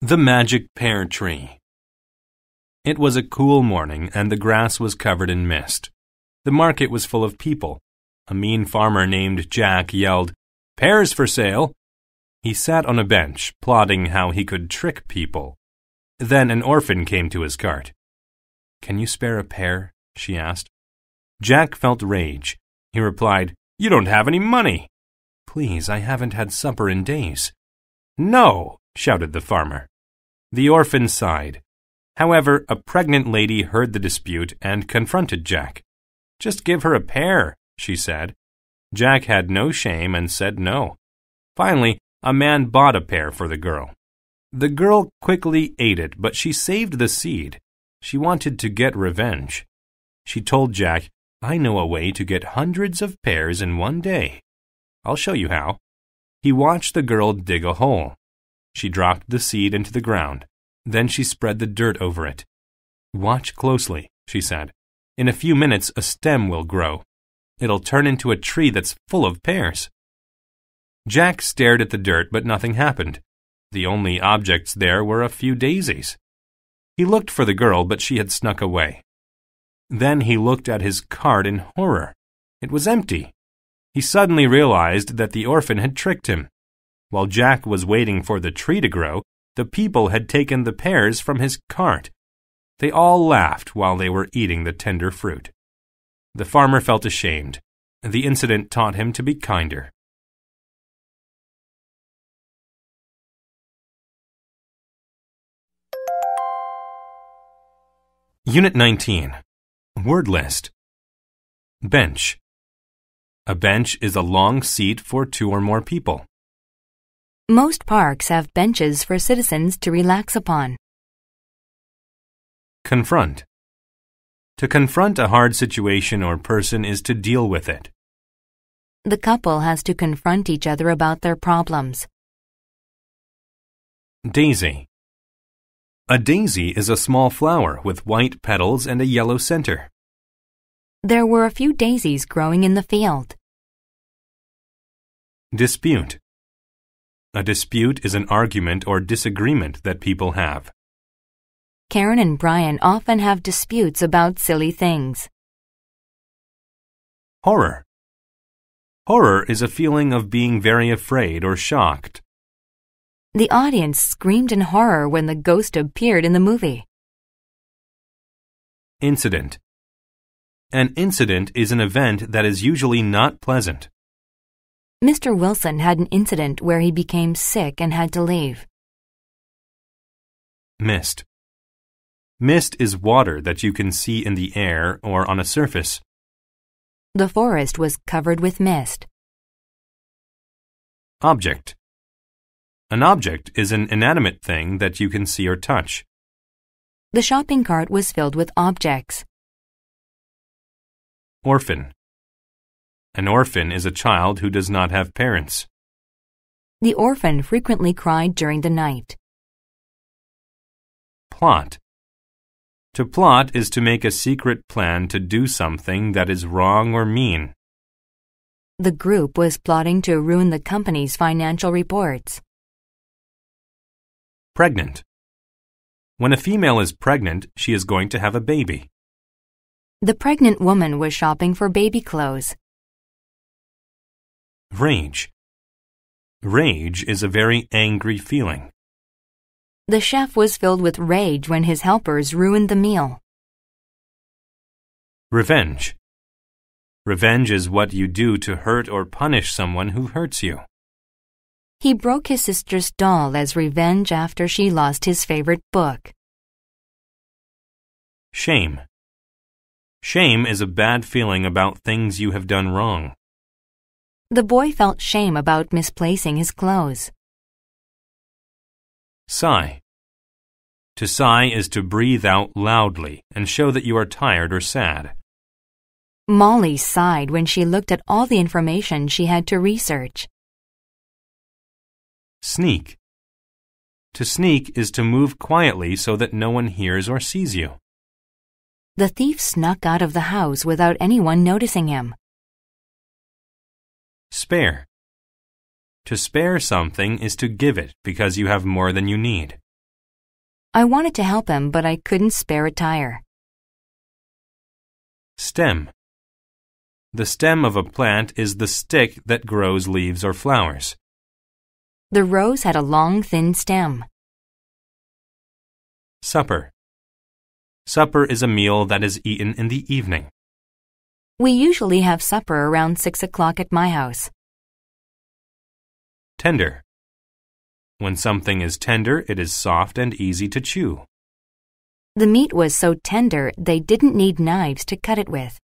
The Magic Pear Tree. It was a cool morning, and the grass was covered in mist. The market was full of people. A mean farmer named Jack yelled, "Pears for sale!" He sat on a bench, plotting how he could trick people. Then an orphan came to his cart. "Can you spare a pear?" she asked. Jack felt rage. He replied, "You don't have any money." "Please, I haven't had supper in days." "No!" shouted the farmer. The orphan sighed. However, a pregnant lady heard the dispute and confronted Jack. "Just give her a pear," she said. Jack had no shame and said no. Finally, a man bought a pear for the girl. The girl quickly ate it, but she saved the seed. She wanted to get revenge. She told Jack, "I know a way to get hundreds of pears in one day. I'll show you how." He watched the girl dig a hole. She dropped the seed into the ground. Then she spread the dirt over it. "Watch closely," she said. "In a few minutes, a stem will grow. It'll turn into a tree that's full of pears." Jack stared at the dirt, but nothing happened. The only objects there were a few daisies. He looked for the girl, but she had snuck away. Then he looked at his cart in horror. It was empty. He suddenly realized that the orphan had tricked him. While Jack was waiting for the tree to grow, the people had taken the pears from his cart. They all laughed while they were eating the tender fruit. The farmer felt ashamed. The incident taught him to be kinder. Unit 19. Word list. Bench. A bench is a long seat for two or more people. Most parks have benches for citizens to relax upon. Confront. To confront a hard situation or person is to deal with it. The couple has to confront each other about their problems. Daisy. A daisy is a small flower with white petals and a yellow center. There were a few daisies growing in the field. Dispute. A dispute is an argument or disagreement that people have. Karen and Brian often have disputes about silly things. Horror. Horror is a feeling of being very afraid or shocked. The audience screamed in horror when the ghost appeared in the movie. Incident. An incident is an event that is usually not pleasant. Mr. Wilson had an incident where he became sick and had to leave. Mist. Mist is water that you can see in the air or on a surface. The forest was covered with mist. Object. An object is an inanimate thing that you can see or touch. The shopping cart was filled with objects. Orphan. An orphan is a child who does not have parents. The orphan frequently cried during the night. Plot. To plot is to make a secret plan to do something that is wrong or mean. The group was plotting to ruin the company's financial reports. Pregnant. When a female is pregnant, she is going to have a baby. The pregnant woman was shopping for baby clothes. Rage. Rage is a very angry feeling. The chef was filled with rage when his helpers ruined the meal. Revenge. Revenge is what you do to hurt or punish someone who hurts you. He broke his sister's doll as revenge after she lost his favorite book. Shame. Shame is a bad feeling about things you have done wrong. The boy felt shame about misplacing his clothes. Sigh. To sigh is to breathe out loudly and show that you are tired or sad. Molly sighed when she looked at all the information she had to research. Sneak. To sneak is to move quietly so that no one hears or sees you. The thief snuck out of the house without anyone noticing him. Spare. To spare something is to give it because you have more than you need. I wanted to help him, but I couldn't spare a tire. Stem. The stem of a plant is the stick that grows leaves or flowers. The rose had a long, thin stem. Supper. Supper is a meal that is eaten in the evening. We usually have supper around 6 o'clock at my house. Tender. When something is tender, it is soft and easy to chew. The meat was so tender they didn't need knives to cut it with.